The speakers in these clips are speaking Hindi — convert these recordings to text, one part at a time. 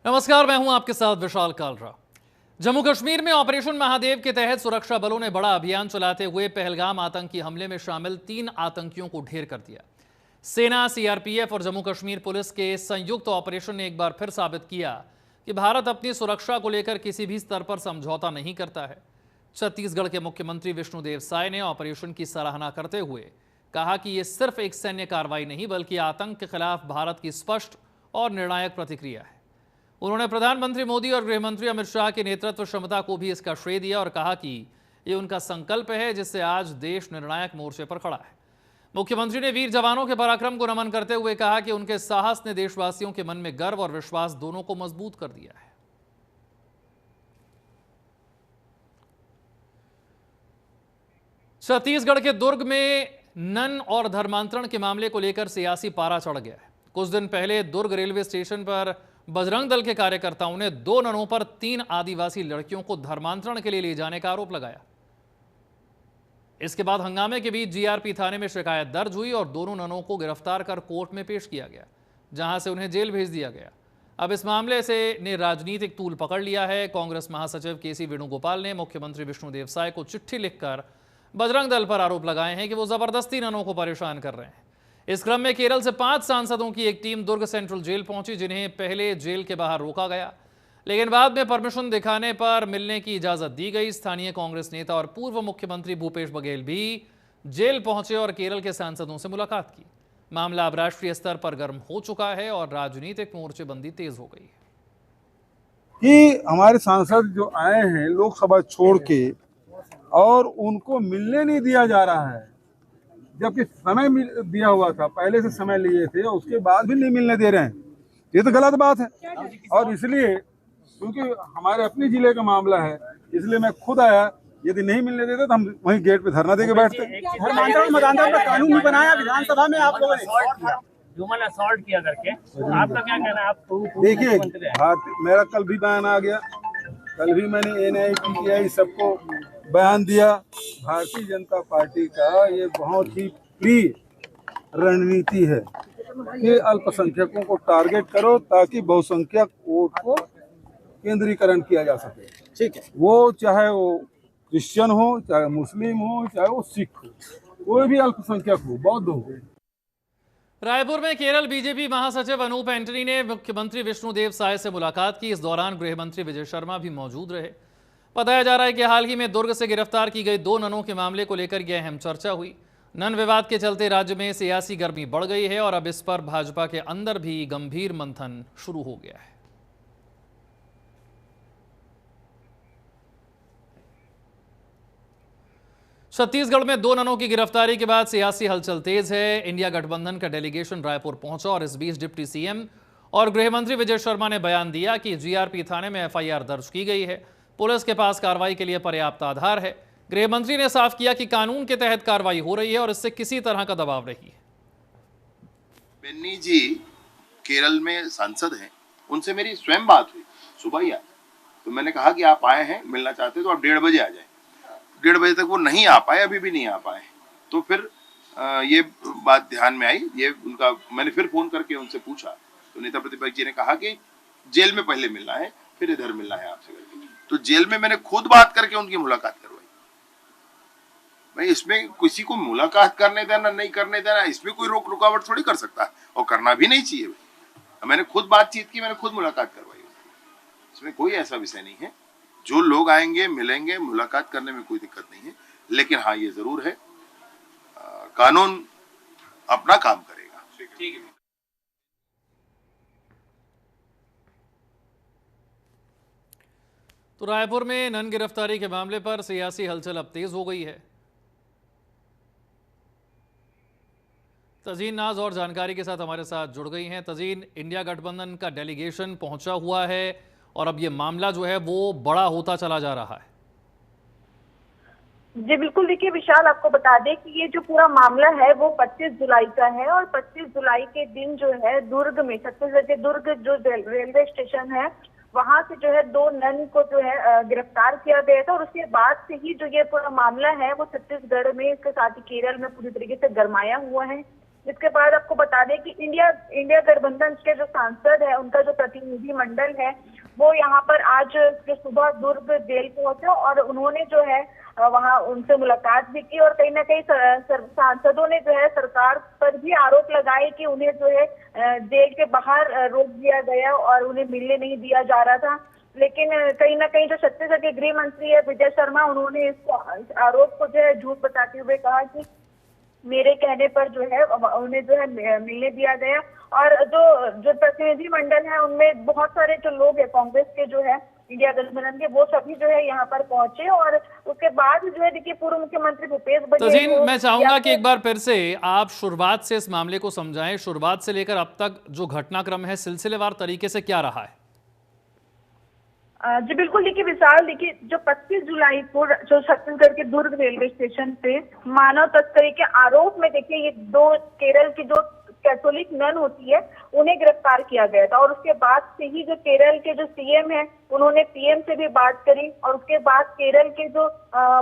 नमस्कार, मैं हूं आपके साथ विशाल कालरा। जम्मू कश्मीर में ऑपरेशन महादेव के तहत सुरक्षा बलों ने बड़ा अभियान चलाते हुए पहलगाम आतंकी हमले में शामिल 3 आतंकियों को ढेर कर दिया। सेना, सीआरपीएफ और जम्मू कश्मीर पुलिस के संयुक्त ऑपरेशन ने एक बार फिर साबित किया कि भारत अपनी सुरक्षा को लेकर किसी भी स्तर पर समझौता नहीं करता है। छत्तीसगढ़ के मुख्यमंत्री विष्णुदेव साय ने ऑपरेशन की सराहना करते हुए कहा कि यह सिर्फ एक सैन्य कार्रवाई नहीं बल्कि आतंक के खिलाफ भारत की स्पष्ट और निर्णायक प्रतिक्रिया है। उन्होंने प्रधानमंत्री मोदी और गृहमंत्री अमित शाह की नेतृत्व क्षमता को भी इसका श्रेय दिया और कहा कि ये उनका संकल्प है जिससे आज देश निर्णायक मोर्चे पर खड़ा है। मुख्यमंत्री ने वीर जवानों के पराक्रम को नमन करते हुए कहा कि उनके साहस ने देशवासियों के मन में गर्व और विश्वास दोनों को मजबूत कर दिया है। छत्तीसगढ़ के दुर्ग में नन और धर्मांतरण के मामले को लेकर सियासी पारा चढ़ गया है। कुछ दिन पहले दुर्ग रेलवे स्टेशन पर बजरंग दल के कार्यकर्ताओं ने 2 ननों पर 3 आदिवासी लड़कियों को धर्मांतरण के लिए ले जाने का आरोप लगाया। इसके बाद हंगामे के बीच जीआरपी थाने में शिकायत दर्ज हुई और दोनों ननों को गिरफ्तार कर कोर्ट में पेश किया गया, जहां से उन्हें जेल भेज दिया गया। अब इस मामले से ने राजनीतिक तूल पकड़ लिया है। कांग्रेस महासचिव केसी वेणुगोपाल ने मुख्यमंत्री विष्णुदेव साय को चिट्ठी लिखकर बजरंग दल पर आरोप लगाए हैं कि वो जबरदस्ती ननों को परेशान कर रहे हैं। इस क्रम में केरल से 5 सांसदों की एक टीम दुर्ग सेंट्रल जेल पहुंची, जिन्हें पहले जेल के बाहर रोका गया, लेकिन बाद में परमिशन दिखाने पर मिलने की इजाजत दी गई। स्थानीय कांग्रेस नेता और पूर्व मुख्यमंत्री भूपेश बघेल भी जेल पहुंचे और केरल के सांसदों से मुलाकात की। मामला अब राष्ट्रीय स्तर पर गर्म हो चुका है और राजनीतिक मोर्चेबंदी तेज हो गई है कि हमारे सांसद जो आए हैं लोकसभा छोड़ के और उनको मिलने नहीं दिया जा रहा है, जबकि समय दिया हुआ था, पहले से समय लिए थे, उसके बाद भी नहीं मिलने दे रहे हैं। ये तो गलत बात है। और इसलिए क्योंकि हमारे अपने जिले का मामला है, इसलिए मैं खुद आया। यदि नहीं मिलने देते तो हम वहीं गेट पे धरना देके बैठते। धर्मांतरण का कानून नहीं बनाया विधानसभा में, आप लोगों ने ह्यूमन असॉल्ट किया करके, तो आपका क्या कहना है? आप देखिए, मेरा कल भी बयान आ गया, कल भी मैंने एनआई पीटीआई सबको बयान दिया। भारतीय जनता पार्टी का ये बहुत ही प्रिय रणनीति है कि अल्पसंख्यकों को टारगेट करो ताकि बहुसंख्यक वोट को केंद्रीकरण किया जा सके। ठीक है, वो चाहे वो क्रिश्चियन हो, चाहे मुस्लिम हो, चाहे वो सिख हो, कोई भी अल्पसंख्यक हो, बौद्ध हो। रायपुर में केरल बीजेपी महासचिव अनूप एंटनी ने मुख्यमंत्री विष्णुदेव साय से मुलाकात की। इस दौरान गृहमंत्री विजय शर्मा भी मौजूद रहे। बताया जा रहा है कि हाल ही में दुर्ग से गिरफ्तार की गई 2 ननों के मामले को लेकर यह अहम चर्चा हुई। नन विवाद के चलते राज्य में सियासी गर्मी बढ़ गई है और अब इस पर भाजपा के अंदर भी गंभीर मंथन शुरू हो गया है। छत्तीसगढ़ में 2 ननों की गिरफ्तारी के बाद सियासी हलचल तेज है। इंडिया गठबंधन का डेलीगेशन रायपुर पहुंचा और इस बीच डिप्टी सीएम और गृहमंत्री विजय शर्मा ने बयान दिया कि जीआरपी थाने में एफआईआर दर्ज की गई है, पुलिस के पास कार्रवाई के लिए पर्याप्त आधार है। गृहमंत्री ने साफ किया कि कानून के तहत कार्रवाई हो रही है और इससे किसी तरह का दबाव नहीं है। बेन्नी जी केरल में सांसद हैं, उनसे मेरी स्वयं बात हुई सुबह ही आज। तो मैंने कहा कि आप आए हैं, मिलना चाहते तो आप 1:30 बजे आ जाएं। 1:30 बजे तक वो नहीं आ पाए, अभी भी नहीं आ पाए। तो फिर ये बात ध्यान में आई। ये उनका मैंने फिर फोन करके उनसे पूछा तो नेता प्रतिपक्ष जी ने कहा कि जेल में पहले मिलना है, फिर इधर मिलना है आपसे करके। तो जेल में मैंने खुद बात करके उनकी मुलाकात करवाई। भाई इसमें किसी को मुलाकात करने देना नहीं करने देना, इसमें कोई रोक रुकावट थोड़ी कर सकता है और करना भी नहीं चाहिए। भाई मैंने खुद बातचीत की, मैंने खुद मुलाकात करवाई। इसमें कोई ऐसा विषय नहीं है। जो लोग आएंगे, मिलेंगे, मुलाकात करने में कोई दिक्कत नहीं है। लेकिन हाँ, ये जरूर है, कानून अपना काम करेगा। ठीक है। तो रायपुर में नन गिरफ्तारी के मामले पर सियासी हलचल अब तेज हो गई है। तजीन नाज और जानकारी के साथ हमारे साथ जुड़ गई हैं। तजीन, इंडिया गठबंधन का डेलीगेशन पहुंचा हुआ है और अब ये मामला जो है वो बड़ा होता चला जा रहा है। जी बिल्कुल, देखिए विशाल, आपको बता दें कि ये जो पूरा मामला है वो 25 जुलाई का है और 25 जुलाई के दिन जो है दुर्ग में, छत्तीसगढ़ के दुर्ग जो रेलवे स्टेशन है वहां से जो है 2 नन को जो है गिरफ्तार किया गया था और उसके बाद से ही जो ये पूरा मामला है वो छत्तीसगढ़ में, इसके साथ ही केरल में पूरी तरीके से गरमाया हुआ है। इसके बाद आपको बता दें कि इंडिया गठबंधन के जो सांसद है, उनका जो प्रतिनिधि मंडल है, वो यहाँ पर आज सुबह दुर्ग जेल पहुंचा और उन्होंने जो है वहाँ उनसे मुलाकात भी की और कहीं ना कहीं सांसदों ने जो है सरकार पर भी आरोप लगाए कि उन्हें जो है जेल के बाहर रोक दिया गया और उन्हें मिलने नहीं दिया जा रहा था। लेकिन कहीं ना कहीं जो छत्तीसगढ़ के गृह मंत्री है विजय शर्मा, उन्होंने इस आरोप को जो है झूठ बताते हुए कहा कि मेरे कहने पर जो है उन्हें जो है मिलने दिया गया। और जो प्रतिनिधि मंडल है उनमें बहुत सारे जो लोग हैं कांग्रेस के जो है इंडिया गठबंधन के, वो सभी जो है यहाँ पर पहुंचे और उसके बाद जो है देखिए पूर्व मुख्यमंत्री भूपेश बघेल। तज़ीन, मैं चाहूंगा कि एक बार फिर से आप शुरुआत से इस मामले को समझाएं, शुरुआत से लेकर अब तक जो घटनाक्रम है सिलसिलेवार तरीके से क्या रहा है? जी बिल्कुल, देखिए विशाल, देखिए जो 25 जुलाई को जो छत्तीसगढ़ के दुर्ग रेलवे स्टेशन पे मानव तस्करी के आरोप में देखिए ये 2 केरल की जो कैथोलिक नन होती है उन्हें गिरफ्तार किया गया था और उसके बाद से ही जो केरल के जो सीएम है उन्होंने पीएम से भी बात करी और उसके बाद केरल के जो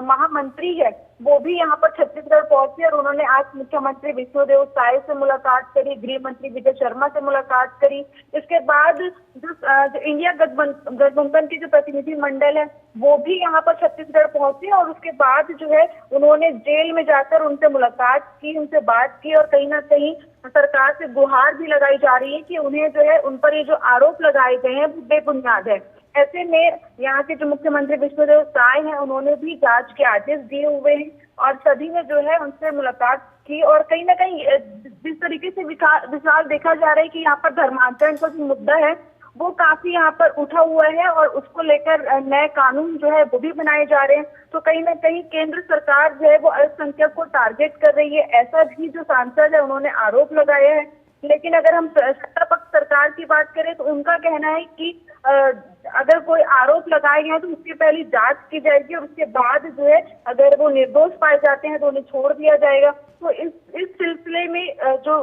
महामंत्री है वो भी यहाँ पर छत्तीसगढ़ पहुंचे और उन्होंने आज मुख्यमंत्री विष्णुदेव साय से मुलाकात करी, गृह मंत्री विजय शर्मा से मुलाकात करी। इसके बाद जो इंडिया गठबंधन के जो प्रतिनिधि मंडल है वो भी यहाँ पर छत्तीसगढ़ पहुंचे और उसके बाद जो है उन्होंने जेल में जाकर उनसे मुलाकात की, उनसे बात की और कहीं ना कहीं सरकार से गुहार भी लगाई जा रही है कि उन्हें जो है उन पर ये जो आरोप लगाए गए हैं वो बेबुनियाद है। ऐसे में यहाँ के जो मुख्यमंत्री विष्णुदेव साय हैं उन्होंने भी जांच के आदेश दिए हुए हैं और सभी ने जो है उनसे मुलाकात की और कहीं ना कहीं जिस तरीके से विशाल देखा जा रहा है कि यहाँ पर धर्मांतरण का जो मुद्दा है वो काफी यहाँ पर उठा हुआ है और उसको लेकर नए कानून जो है वो भी बनाए जा रहे हैं। तो कहीं ना कहीं केंद्र सरकार जो है वो अल्पसंख्यक को टारगेट कर रही है, ऐसा भी जो सांसद है उन्होंने आरोप लगाया है। लेकिन अगर हम सत्ता पक्ष सरकार की बात करें तो उनका कहना है कि अगर कोई आरोप लगाए गए हैं तो उसकी पहले जांच की जाएगी और उसके बाद जो है अगर वो निर्दोष पाए जाते हैं तो उन्हें छोड़ दिया जाएगा। तो इस सिलसिले में जो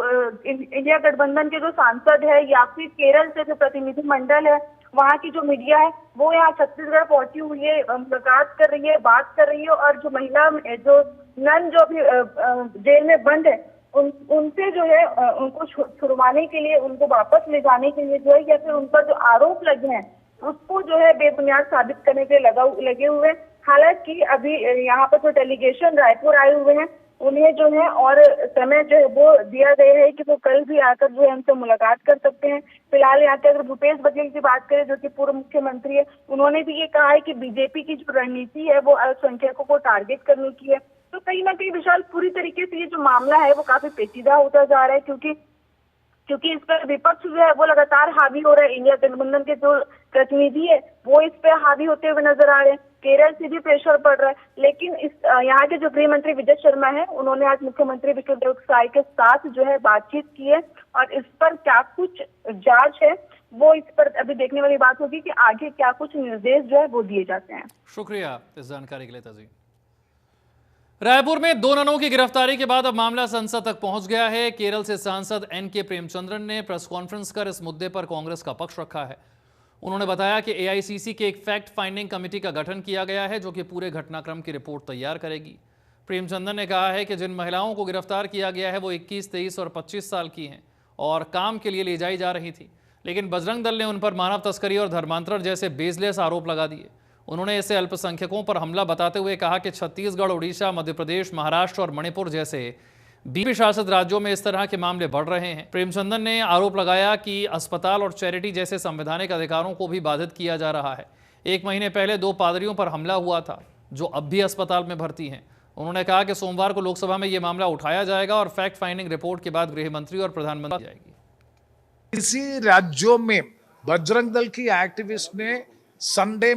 इंडिया गठबंधन के जो सांसद है या फिर केरल से जो प्रतिनिधि मंडल है, वहाँ की जो मीडिया है वो यहाँ छत्तीसगढ़ पहुंची हुई है, मुलाकात कर रही है, बात कर रही है और जो महिला जो नन जो अभी जेल में बंद है उनसे जो है उनको छुड़वाने के लिए, उनको वापस ले जाने के लिए जो है या फिर उन पर जो आरोप लगे हैं उसको जो है बेबुनियाद साबित करने के लिए लगे हुए हैं। हालांकि अभी यहाँ पर जो डेलीगेशन रायपुर आए हुए हैं उन्हें जो है और समय जो है वो दिया गया है कि वो कल भी आकर जो है उनसे मुलाकात कर सकते हैं। फिलहाल यहाँ के अगर भूपेश बघेल की बात करें जो कि पूर्व मुख्यमंत्री है, उन्होंने भी ये कहा है कि बीजेपी की जो रणनीति है वो अल्पसंख्यकों को टारगेट करने की है। तो कहीं ना कहीं विशाल पूरी तरीके से ये जो मामला है वो काफी पेचीदा होता जा रहा है क्योंकि इस पर विपक्ष जो है वो लगातार हावी हो रहा है। इंडिया गठबंधन के जो प्रतिनिधि है वो इस पे हावी होते हुए नजर आ रहे हैं, केरल से भी प्रेशर पड़ रहा है। लेकिन इस यहाँ के जो गृह मंत्री विजय शर्मा है उन्होंने आज मुख्यमंत्री विष्णुदेव साय के साथ जो है बातचीत की है और इस पर क्या कुछ जांच है वो इस पर अभी देखने वाली बात होगी कि आगे क्या कुछ निर्देश जो है वो दिए जाते हैं। शुक्रिया इस जानकारी के लिए तज़ीन। रायपुर में 2 ननों की गिरफ्तारी के बाद अब मामला संसद तक पहुंच गया है। केरल से सांसद एन.के. प्रेमचंद्रन ने प्रेस कॉन्फ्रेंस कर इस मुद्दे पर कांग्रेस का पक्ष रखा है। उन्होंने बताया कि एआईसीसी के एक फैक्ट फाइंडिंग कमेटी का गठन किया गया है जो कि पूरे घटनाक्रम की रिपोर्ट तैयार करेगी। प्रेमचंद्रन ने कहा है कि जिन महिलाओं को गिरफ्तार किया गया है वो 21, 23 और 25 साल की हैं और काम के लिए ले जाई जा रही थी, लेकिन बजरंग दल ने उन पर मानव तस्करी और धर्मांतरण जैसे बेसलेस आरोप लगा दिए। उन्होंने इसे अल्पसंख्यकों पर हमला बताते हुए कहा कि छत्तीसगढ़, उड़ीसा, मध्य प्रदेश, महाराष्ट्र और मणिपुर जैसे बीजेपी शासित राज्यों में इस तरह के मामले बढ़ रहे हैं। प्रेमचंद्रन ने आरोप लगाया कि अस्पताल और चैरिटी जैसे संवैधानिक अधिकारों को भी बाधित किया जा रहा है। 1 महीने पहले 2 पादरियों पर हमला हुआ था जो अब भी अस्पताल में भर्ती हैं। उन्होंने कहा कि सोमवार को लोकसभा में यह मामला उठाया जाएगा और फैक्ट फाइंडिंग रिपोर्ट के बाद गृह मंत्री और प्रधानमंत्री जाएगी। इसी राज्यों में बजरंग दल की एक्टिविस्ट ने संडे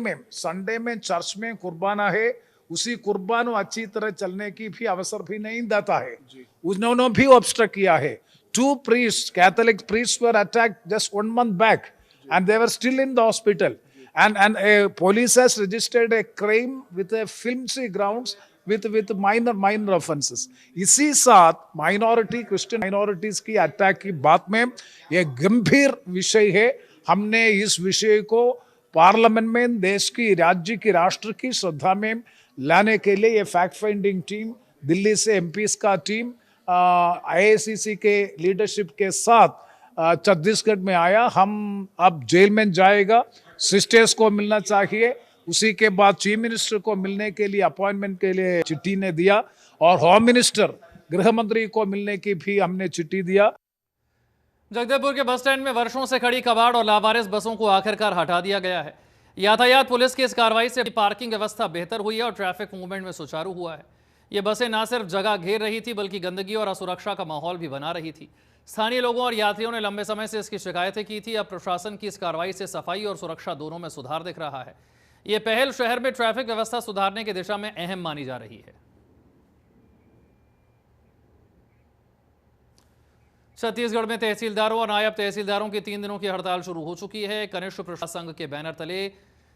में चर्च में कुर्बाना है, उसी कुर्बान अच्छी तरह चलने की भी अवसर भी नहीं देता है। उन्होंने भी ऑब्स्ट्रक्ट किया है। 2 priests, Catholic priests were attacked just 1 month back and they were still in the hospital and police has registered a crime with a flimsy grounds with minor offenses। इसी साथ माइनॉरिटी, क्रिश्चियन माइनॉरिटीज की अटैक की बात में यह गंभीर विषय है। हमने इस विषय को पार्लियामेंट में देश की, राज्य की, राष्ट्र की श्रद्धा में लाने के लिए ये फैक्ट फाइंडिंग टीम, दिल्ली से एमपीज का टीम, IACC के लीडरशिप के साथ छत्तीसगढ़ में आया। हम अब जेल में जाएगा, सिस्टर्स को मिलना चाहिए, उसी के बाद चीफ मिनिस्टर को मिलने के लिए अपॉइंटमेंट के लिए चिट्ठी ने दिया और होम मिनिस्टर गृह मंत्री को मिलने की भी हमने चिट्ठी दिया। जगदलपुर के बस स्टैंड में वर्षों से खड़ी कबाड़ और लावारिस बसों को आखिरकार हटा दिया गया है। यातायात पुलिस की इस कार्रवाई से पार्किंग व्यवस्था बेहतर हुई है और ट्रैफिक मूवमेंट में सुचारू हुआ है। ये बसें न सिर्फ जगह घेर रही थी बल्कि गंदगी और असुरक्षा का माहौल भी बना रही थी। स्थानीय लोगों और यात्रियों ने लंबे समय से इसकी शिकायतें की थी। अब प्रशासन की इस कार्रवाई से सफाई और सुरक्षा दोनों में सुधार दिख रहा है। ये पहल शहर में ट्रैफिक व्यवस्था सुधारने की दिशा में अहम मानी जा रही है। छत्तीसगढ़ में तहसीलदारों और नायब तहसीलदारों की 3 दिनों की हड़ताल शुरू हो चुकी है। कनिष्ठ प्रशासन संघ के बैनर तले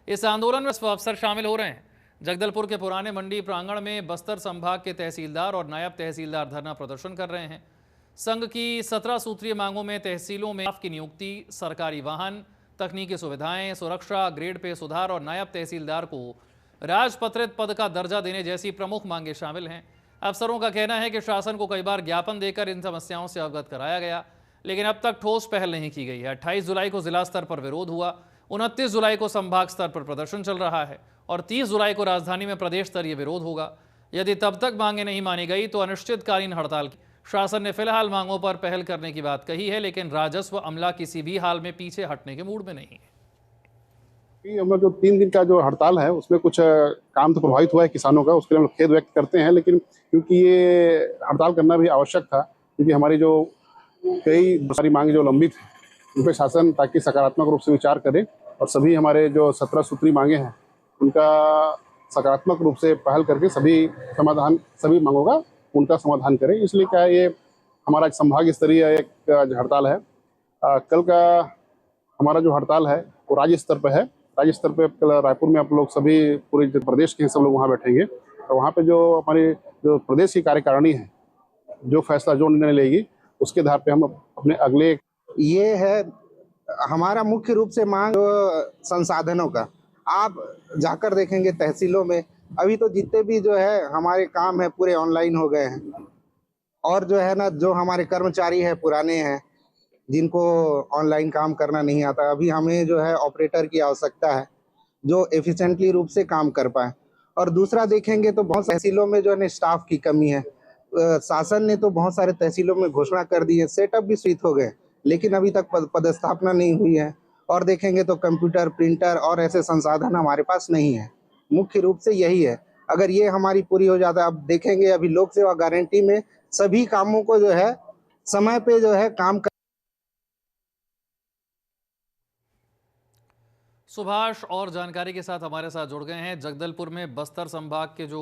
इस आंदोलन में अफसर शामिल हो रहे हैं। जगदलपुर के पुराने मंडी प्रांगण में बस्तर संभाग के तहसीलदार और नायब तहसीलदार धरना प्रदर्शन कर रहे हैं। संघ की 17 सूत्रीय मांगों में तहसीलों में स्टाफ की नियुक्ति, सरकारी वाहन, तकनीकी सुविधाएं, सुरक्षा, ग्रेड पे सुधार और नायब तहसीलदार को राजपत्रित पद का दर्जा देने जैसी प्रमुख मांगें शामिल हैं। अफसरों का कहना है कि शासन को कई बार ज्ञापन देकर इन समस्याओं से अवगत कराया गया, लेकिन अब तक ठोस पहल नहीं की गई है। 28 जुलाई को जिला स्तर पर विरोध हुआ, 29 जुलाई को संभाग स्तर पर प्रदर्शन चल रहा है और 30 जुलाई को राजधानी में प्रदेश स्तरीय विरोध होगा। यदि तब तक मांगे नहीं मानी गई तो अनिश्चितकालीन हड़ताल की। शासन ने फिलहाल मांगों पर पहल करने की बात कही है, लेकिन राजस्व अमला किसी भी हाल में पीछे हटने के मूड में नहीं है। हम लोग जो 3 दिन का जो हड़ताल है उसमें कुछ काम तो प्रभावित हुआ है किसानों का, उसके लिए हम लोग खेद व्यक्त करते हैं, लेकिन क्योंकि ये हड़ताल करना भी आवश्यक था, क्योंकि हमारी जो कई सारी मांग जो लंबित है उन पर शासन ताकि सकारात्मक रूप से विचार करे और सभी हमारे जो 17 सूत्री मांगे हैं उनका सकारात्मक रूप से पहल करके सभी मांगों का उनका समाधान करें। इसलिए क्या ये हमारा संभाग स्तरीय एक हड़ताल है। कल का हमारा जो हड़ताल है वो राज्य स्तर पर है। राज्य स्तर पे कल रायपुर में आप लोग सभी पूरे प्रदेश के सब लोग वहाँ बैठेंगे और वहाँ पे जो हमारी जो प्रदेश की कार्यकारिणी है जो फैसला जो निर्णय लेगी उसके आधार पे हम अपने अगले ये है हमारा मुख्य रूप से मांग संसाधनों का। आप जाकर देखेंगे तहसीलों में अभी तो जितने भी जो है हमारे काम है पूरे ऑनलाइन हो गए हैं और जो है ना जो हमारे कर्मचारी है पुराने हैं जिनको ऑनलाइन काम करना नहीं आता, अभी हमें जो है ऑपरेटर की आवश्यकता है जो एफिशिएंटली रूप से काम कर पाए। और दूसरा देखेंगे तो बहुत तहसीलों में जो है स्टाफ की कमी है। शासन ने तो बहुत सारे तहसीलों में घोषणा कर दी है, सेटअप भी स्वीकृत हो गए, लेकिन अभी तक पदस्थापना नहीं हुई है। और देखेंगे तो कंप्यूटर, प्रिंटर और ऐसे संसाधन हमारे पास नहीं है। मुख्य रूप से यही है। अगर ये हमारी पूरी हो जाता है, अब देखेंगे अभी लोक सेवा गारंटी में सभी कामों को जो है समय पे जो है काम सुभाष और जानकारी के साथ हमारे साथ जुड़ गए हैं। जगदलपुर में बस्तर संभाग के जो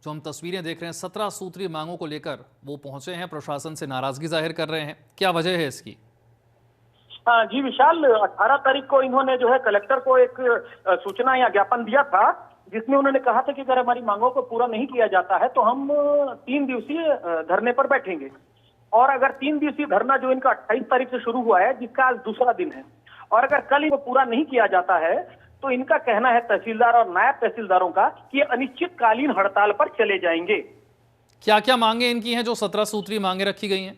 हम तस्वीरें देख रहे हैं 17 सूत्रीय मांगों को लेकर वो पहुंचे हैं, प्रशासन से नाराजगी जाहिर कर रहे हैं। क्या वजह है इसकी? जी विशाल, 18 तारीख को इन्होंने जो है कलेक्टर को एक सूचना या ज्ञापन दिया था जिसमें उन्होंने कहा था कि अगर हमारी मांगों को पूरा नहीं किया जाता है तो हम 3 दिवसीय धरने पर बैठेंगे। और अगर 3 दिवसीय धरना जो इनका 28 तारीख से शुरू हुआ है जिसका आज दूसरा दिन है, और अगर कल इनको पूरा नहीं किया जाता है तो इनका कहना है तहसीलदार और नायब तहसीलदारों का कि अनिश्चितकालीन हड़ताल पर चले जाएंगे। क्या क्या मांगे इनकी हैं जो 17 सूत्री मांगे रखी गई हैं?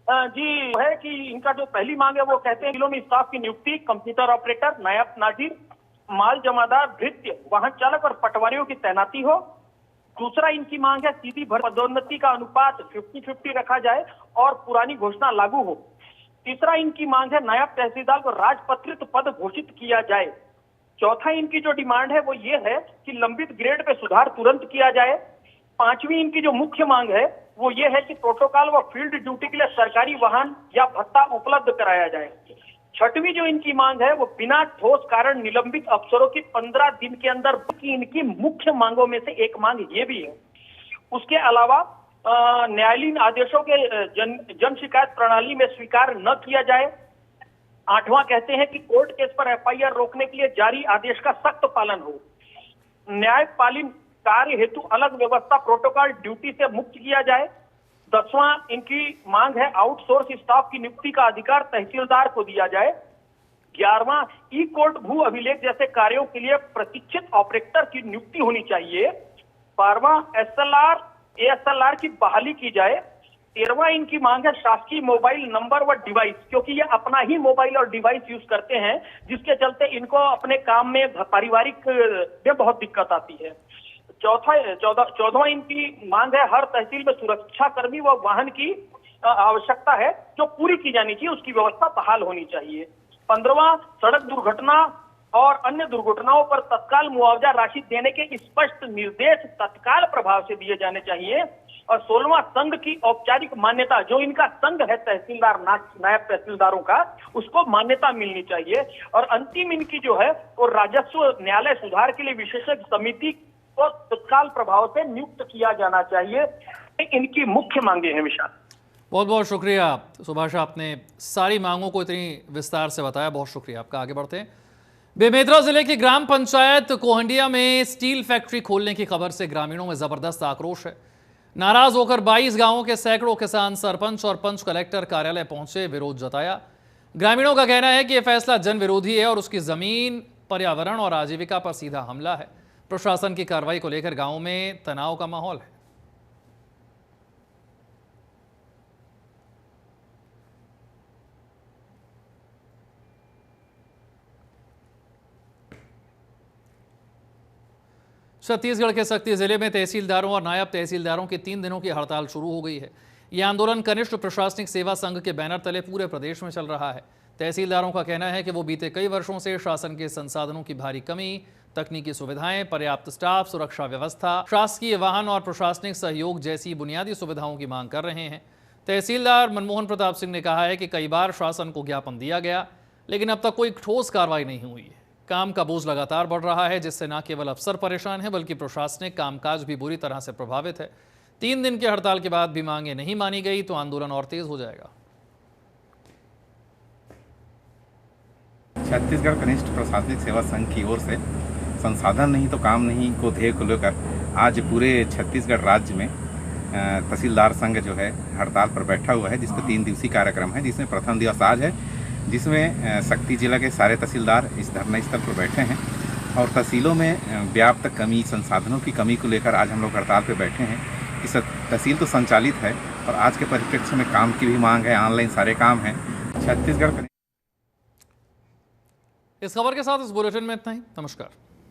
जी है कि इनका जो पहली मांग है वो कहते हैं जिलों में स्टाफ की नियुक्ति, कंप्यूटर ऑपरेटर, नायब नाजिर, माल जमादार, भृत्य, वाहन चालक और पटवारियों की तैनाती हो। दूसरा इनकी मांग है सीधी पदोन्नति का अनुपात 50-50 रखा जाए और पुरानी घोषणा लागू हो। तीसरा इनकी मांग है नायब तहसीलदार को राजपत्रित पद घोषित किया जाए। चौथा इनकी जो डिमांड है वो ये है कि लंबित ग्रेड पे सुधार तुरंत किया जाए। पांचवी इनकी जो मुख्य मांग है वो ये है कि प्रोटोकॉल व फील्ड ड्यूटी के लिए सरकारी वाहन या भत्ता उपलब्ध कराया जाए। छठवीं जो इनकी मांग है वो बिना ठोस कारण निलंबित अफसरों की 15 दिन के अंदर की इनकी मुख्य मांगों में से एक मांग ये भी है। उसके अलावा न्यायालयीन आदेशों के जन शिकायत प्रणाली में स्वीकार न किया जाए। आठवां कहते हैं कि कोर्ट केस पर FIR रोकने के लिए जारी आदेश का सख्त पालन हो। न्यायपालिक कार्य हेतु अलग व्यवस्था प्रोटोकॉल ड्यूटी से मुक्त किया जाए। 10वां इनकी मांग है आउटसोर्स स्टाफ की नियुक्ति का अधिकार तहसीलदार को दिया जाए। 11वां ई कोर्ट भू अभिलेख जैसे कार्यों के लिए प्रशिक्षित ऑपरेटर की नियुक्ति होनी चाहिए। 12वां SLR ASLR की बहाली की जाए। 13वां इनकी मांग है शासकीय मोबाइल नंबर व डिवाइस, क्योंकि ये अपना ही मोबाइल और डिवाइस यूज करते हैं, जिसके चलते इनको अपने काम में पारिवारिक में बहुत दिक्कत आती है। 14वां इनकी मांग है हर तहसील में सुरक्षा कर्मी व वाहन की आवश्यकता है, जो पूरी की जानी चाहिए, उसकी व्यवस्था बहाल होनी चाहिए। 15वां सड़क दुर्घटना और अन्य दुर्घटनाओं पर तत्काल मुआवजा राशि देने के स्पष्ट निर्देश तत्काल प्रभाव से दिए जाने चाहिए। और 16वां संघ की औपचारिक मान्यता, जो इनका संघ है तहसीलदार नायब तहसीलदारों का, उसको मान्यता मिलनी चाहिए। और अंतिम इनकी जो है वो राजस्व न्यायालय सुधार के लिए विशेषज्ञ समिति को तत्काल प्रभाव से नियुक्त किया जाना चाहिए। इनकी मुख्य मांगे हैं। विशाल, बहुत बहुत शुक्रिया सुभाष, आपने सारी मांगों को इतनी विस्तार से बताया, बहुत शुक्रिया आपका। आगे बढ़ते हैं। बेमेतरा जिले की ग्राम पंचायत कोहंडिया में स्टील फैक्ट्री खोलने की खबर से ग्रामीणों में जबरदस्त आक्रोश है। नाराज होकर 22 गांवों के सैकड़ों किसान सरपंच और पंच कलेक्टर कार्यालय पहुंचे, विरोध जताया। ग्रामीणों का कहना है कि यह फैसला जन विरोधी है और उसकी जमीन, पर्यावरण और आजीविका पर सीधा हमला है। प्रशासन की कार्रवाई को लेकर गांवों में तनाव का माहौल है। छत्तीसगढ़ के सक्ती जिले में तहसीलदारों और नायब तहसीलदारों की 3 दिनों की हड़ताल शुरू हो गई है। यह आंदोलन कनिष्ठ प्रशासनिक सेवा संघ के बैनर तले पूरे प्रदेश में चल रहा है। तहसीलदारों का कहना है कि वो बीते कई वर्षों से शासन के संसाधनों की भारी कमी, तकनीकी सुविधाएं, पर्याप्त स्टाफ, सुरक्षा व्यवस्था, शासकीय वाहन और प्रशासनिक सहयोग जैसी बुनियादी सुविधाओं की मांग कर रहे हैं। तहसीलदार मनमोहन प्रताप सिंह ने कहा है कि कई बार शासन को ज्ञापन दिया गया, लेकिन अब तक कोई ठोस कार्रवाई नहीं हुई है। काम का बोझ लगातार बढ़ रहा है, जिससे न केवल अफसर परेशान है बल्कि प्रशासनिक कामकाज भी बुरी तरह से प्रभावित है। 3 दिन की हड़ताल के बाद भी मांगे नहीं मानी गई तो आंदोलन और तेज हो जाएगा। छत्तीसगढ़ कनिष्ठ प्रशासनिक सेवा संघ की ओर से संसाधन नहीं तो काम नहीं को ध्येय को लेकर आज पूरे छत्तीसगढ़ राज्य में तहसीलदार संघ जो है हड़ताल पर बैठा हुआ है, जिसका 3 दिवसीय कार्यक्रम है, जिसमें प्रथम दिवस आज है, जिसमें सक्ती जिला के सारे तहसीलदार इस धरना स्थल पर बैठे हैं और तहसीलों में व्याप्त कमी, संसाधनों की कमी को लेकर आज हम लोग हड़ताल पर बैठे हैं। इस तहसील तो संचालित है और आज के परिप्रेक्ष्य में काम की भी मांग है, ऑनलाइन सारे काम हैं। छत्तीसगढ़। इस खबर के साथ इस बुलेटिन में इतना ही। नमस्कार।